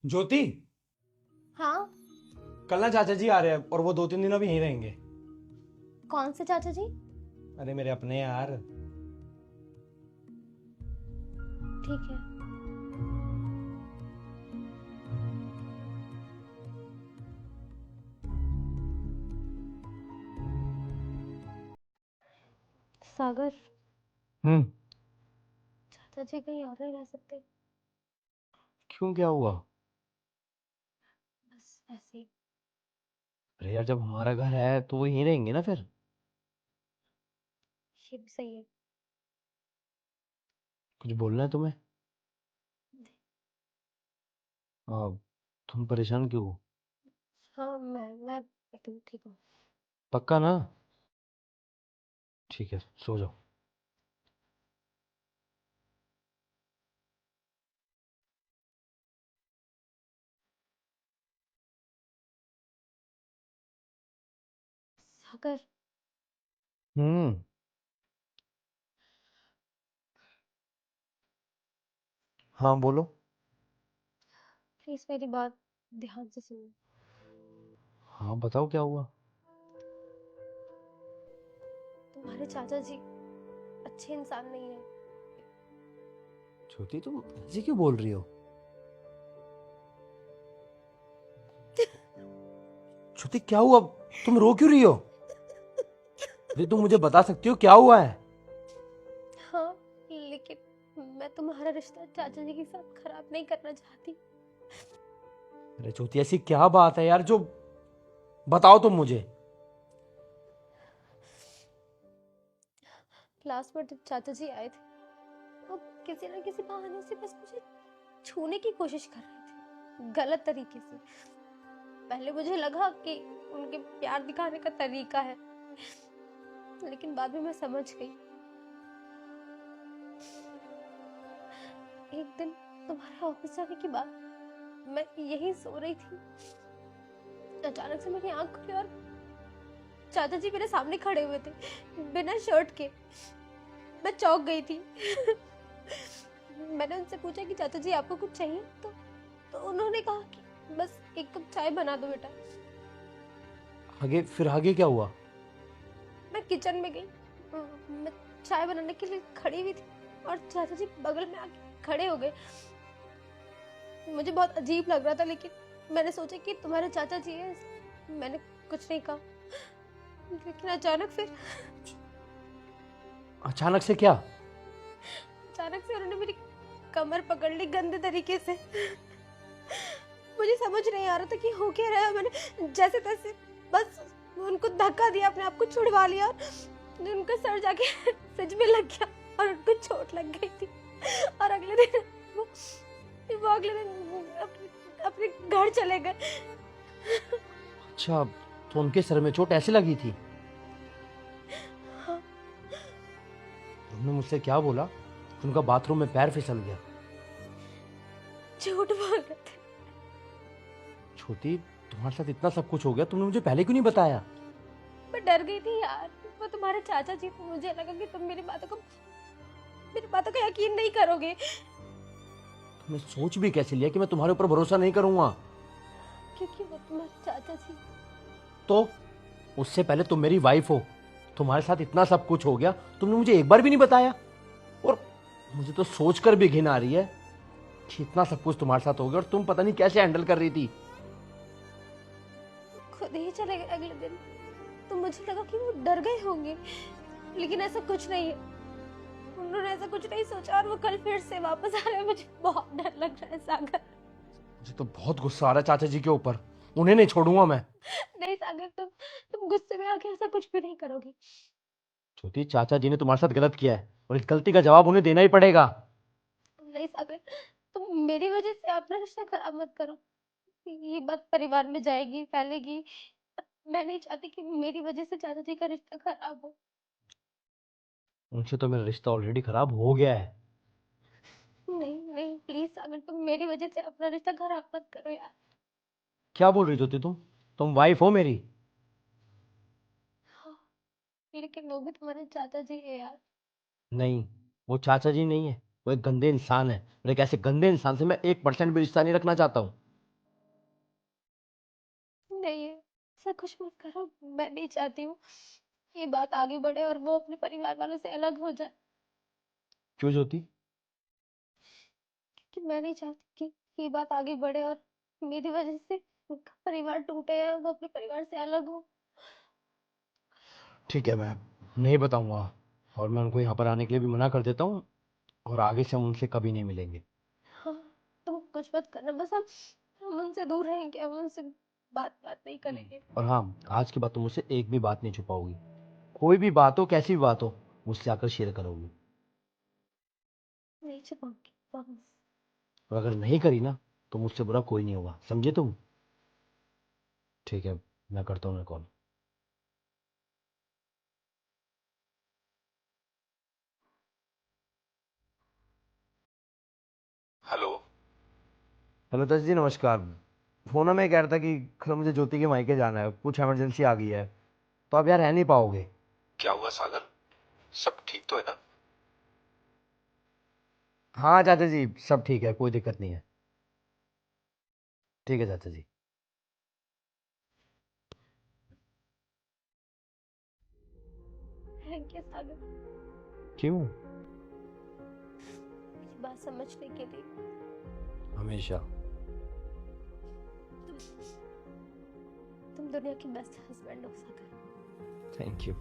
ज्योति, हाँ। कल ना चाचा जी आ रहे हैं और वो 2-3 दिन अभी यहीं रहेंगे। कौन से चाचा जी? अरे मेरे अपने यार। ठीक है। सागर, हम्म। चाचा जी कहीं और नहीं रह सकते? क्यों, क्या हुआ? बस ऐसे ही। अरे यार, जब हमारा घर है तो वो यहीं रहेंगे ना फिर। ये भी सही है। कुछ बोलना है तुम्हें? तुम परेशान क्यों हो? हाँ, मैं एकदम ठीक हूँ। पक्का ना? ठीक है, सो जाओ। सागर, हम्म। हाँ बोलो। प्लीज मेरी बात ध्यान से सुनो। हाँ बताओ, क्या हुआ? तुम्हारे चाचा जी अच्छे इंसान नहीं है। ज्योति, तुम ऐसे क्यों बोल रही हो? ज्योति, क्या हुआ? तुम रो क्यों रही हो? अरे तुम मुझे बता सकती हो क्या हुआ है? हाँ, लेकिन मैं तुम्हारा रिश्ता चाचा जी के साथ खराब नहीं करना चाहती। अरे ज्योति, ऐसी क्या बात है यार जो बताओ तुम मुझे। लास्ट बार जब चाचा जी आए थे, वो किसी न किसी बहाने से बस मुझे छूने की कोशिश कर रहे थे, गलत तरीके से। पहले मुझे लगा कि उनके प्यार दिखाने का तरीका है, लेकिन बाद में मैं समझ गई। एक दिन तुम्हारे ऑफिस जाने के बाद मैं यही सो रही थी, अचानक से मेरी आंख खुली और चाचा जी मेरे सामने खड़े हुए थे, बिना शर्ट के। मैं चौंक गई थी। मैंने उनसे पूछा कि चाचा जी आपको कुछ चाहिए, तो उन्होंने कहा कि बस एक कप चाय बना दो बेटा। आगे क्या हुआ? मैं किचन में गई, मैं चाय बनाने के लिए खड़ी हुई थी और चाचा जी बगल में आके खड़े हो गए। मुझे बहुत अजीब लग रहा था, लेकिन मैंने सोचा कि तुम्हारे चाचा जी हैं, मैंने कुछ नहीं कहा। लेकिन अचानक से क्या? अचानक से उन्होंने मेरी कमर पकड़ ली गंदे तरीके से। मुझे समझ नहीं आ रहा था कि हो क्या रहा है। मैंने जैसे तैसे बस उनको धक्का दिया, अपने आप को छुड़वा लिया और उनका सर जाके फ्रिज में लग गया और उनको चोट लग गई थी। और अगले दिन वो अगले दिन अपने घर चले गए। अच्छा, तो उनके सर में चोट ऐसे लगी थी? हाँ, उन्होंने मुझसे क्या बोला कि उनका बाथरूम में पैर फिसल गया? झूठ बोल रहे थे। छोटी, तुम्हारे साथ इतना सब कुछ हो गया, तुमने मुझे पहले क्यों नहीं बताया? मैं डर गई थी यार, वो तुम्हारे चाचा जी थे, मुझे लगा कि तुम मेरी बातों का यकीन नहीं करोगे। तुमने सोच भी कैसे लिया कि मैं तुम्हारे ऊपर भरोसा नहीं करूंगा? क्योंकि वो तुम्हारे चाचा जी। तो उससे पहले तुम मेरी वाइफ हो, तुम्हारे साथ इतना सब कुछ हो गया, तुमने मुझे एक बार भी नहीं बताया। और मुझे तो सोचकर भी घिन आ रही है कि इतना सब कुछ तुम्हारे साथ हो गया और तुम पता नहीं कैसे हैंडल कर रही थी। खुद ही चले गए अगले दिन, तो मुझे लगा कि वो डर गए होंगे, लेकिन ऐसा कुछ नहीं है। उन्होंने ऐसा कुछ नहीं सोचा और वो कल फिर से वापस आ रहे हैं। मुझे बहुत डर लग रहा है सागर। मुझे तो बहुत गुस्सा आ रहा है चाचा जी के ऊपर। उन्हें नहीं छोड़ूंगा मैं। नहीं सागर, तुम गुस्से में आके ऐसा कुछ भी नहीं करोगे। छोटी, चाचा जी ने तुम्हारे साथ गलत किया है और इस गलती का जवाब उन्हें देना ही पड़ेगा। नहीं सागर, तुम मेरी वजह से अपना रिश्ता खराब मत करो। ये बात परिवार में जाएगी, फैलेगी। मैं नहीं चाहती कि मेरी वजह से चाचा जी का रिश्ता खराब हो। उनसे तो मेरा रिश्ता ऑलरेडी खराब हो गया है। नहीं नहीं, प्लीज सागर, तुम मेरी वजह से अपना रिश्ता खराब मत करो यार। क्या बोल रही थी तुम वाइफ हो मेरी। हाँ, लेकिन वो भी तुम्हारे चाचा जी है यार। नहीं, वो चाचा जी नहीं है, वो एक गंदे इंसान है और एक ऐसे गंदे इंसान से मैं 1% भी रिश्ता नहीं रखना चाहता हूँ। ऐसा कुछ मत करो। मैं नहीं चाहती हूँ ये बात आगे बढ़े और वो अपने परिवार वालों से अलग हो जाए। क्यों ज्योति? कि मैं नहीं चाहती कि ये बात आगे बढ़े और मेरी वजह से उनका परिवार टूटे या वो अपने परिवार से अलग हो। ठीक है, मैं नहीं बताऊंगा और मैं उनको यहाँ पर आने के लिए भी मना कर देता हूँ और आगे से हम उनसे कभी नहीं मिलेंगे। हाँ, तुम कुछ मत करना, बस हम उनसे दूर रहेंगे, हम उनसे बात बात नहीं करेंगे। और हाँ, आज के बाद तुम मुझसे एक भी बात नहीं छुपाओगी। कोई भी बात हो, कैसी भी बात हो, मुझसे आकर शेयर करोगी। नहीं छुपाऊंगी, प्रॉमिस। और अगर नहीं करी ना तो मुझसे बुरा कोई नहीं होगा, समझे तुम? ठीक है, मैं करता हूँ कॉल। हेलो। हेलो दस जी, नमस्कार। फोन में मैं कह रहा था कि कल मुझे ज्योति के मायके जाना है, कुछ इमरजेंसी आ गई है, तो आप यार रह नहीं पाओगे। क्या हुआ सागर? सब ठीक तो है ना? हाँ चाचा जी, सब ठीक है, कोई दिक्कत नहीं है। ठीक है चाचा जी। थैंक यू सागर, क्यों? मेरी बात समझने के लिए। हमेशा। तुम दुनिया की बेस्ट हस्बैंड हो सागर। Thank you.